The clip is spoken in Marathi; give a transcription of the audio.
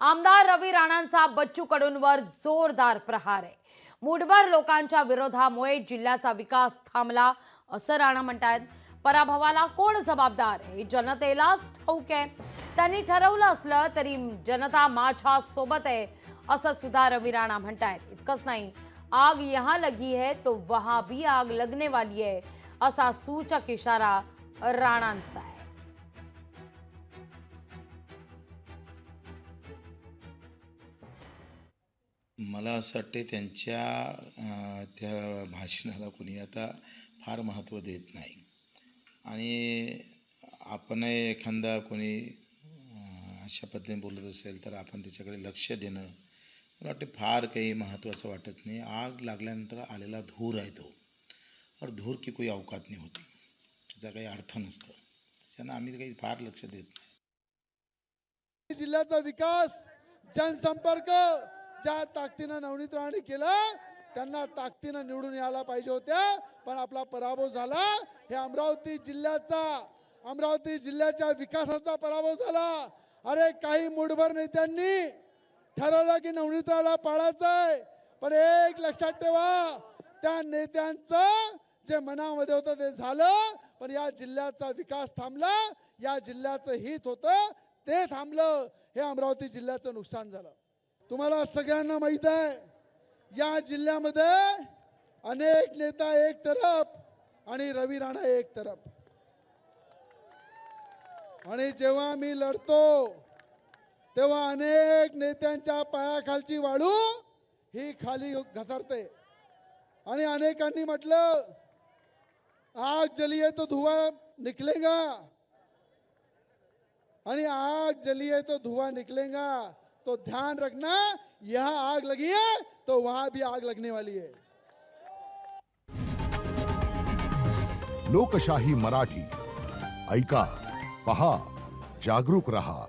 आमदार रवी राणांचा बच्चू कडूंवर जोरदार प्रहार आहे। मुठभर लोकांच्या विरोधामुळे जिल्ह्याचा विकास थांबला असं राणा म्हणतात। पराभवाला कोण जबाबदार हे जनतेलाच ठाऊक आहे। त्यांनी ठरवलं असलं तरी जनता माझ्या सोबत आहे असं सुद्धा रवी राणा म्हणतात। इतकंच नाही, आग यहां लगी है तो वहां भी आग लगने वाली है असा सूचक इशारा राणांचा आहे। मला असं वाटते त्यांच्या त्या भाषणाला कोणी आता फार महत्त्व देत नाही आणि आपण एखादा कोणी अशा पद्धतीने बोलत असेल तर आपण त्याच्याकडे लक्ष देणं मला वाटते फार काही महत्त्वाचं वाटत नाही। आग लागल्यानंतर आलेला धूर आहे तो, और धूर की कोई अवकात नाही होती, त्याचा काही अर्थ नसतं। त्याच्यानं आम्ही काही फार लक्ष देत नाही। जिल्ह्याचा विकास जनसंपर्क ज्या ताकदीनं नवनीत राणे केला त्यांना ताकदीनं निवडून यायला पाहिजे होत्या, पण आपला पराभव झाला। हे अमरावती जिल्ह्याच्या विकासाचा पराभव झाला। अरे काही मुठभर नेत्यांनी ठरवलं की नवनीत राणेला पाडायचंय, पण एक लक्षात ठेवा, त्या नेत्यांचं जे मनामध्ये होतं ते झालं, पण या जिल्ह्याचा विकास थांबला, या जिल्ह्याचं हित होतं ते थांबलं। हे अमरावती जिल्ह्याचं नुकसान झालं। तुम्हाला सगळ्यांना माहित आहे, या जिल्ह्यामध्ये अनेक नेता एक तरफ आणि रवी राणा एक तरफ, आणि जेव्हा मी लढतो तेव्हा अनेक नेत्यांच्या पायाखालची वाळू ही खाली घसरते आणि अनेकांनी म्हटलं आग जली है तो धुआं निकलेगा, आणि आग जली है तो धुआं निकलेगा, तो ध्यान रखना, यहाँ आग लगी है तो वहां भी आग लगने वाली है। लोकशाही मराठी ऐका, पहा, जागरूक रहा।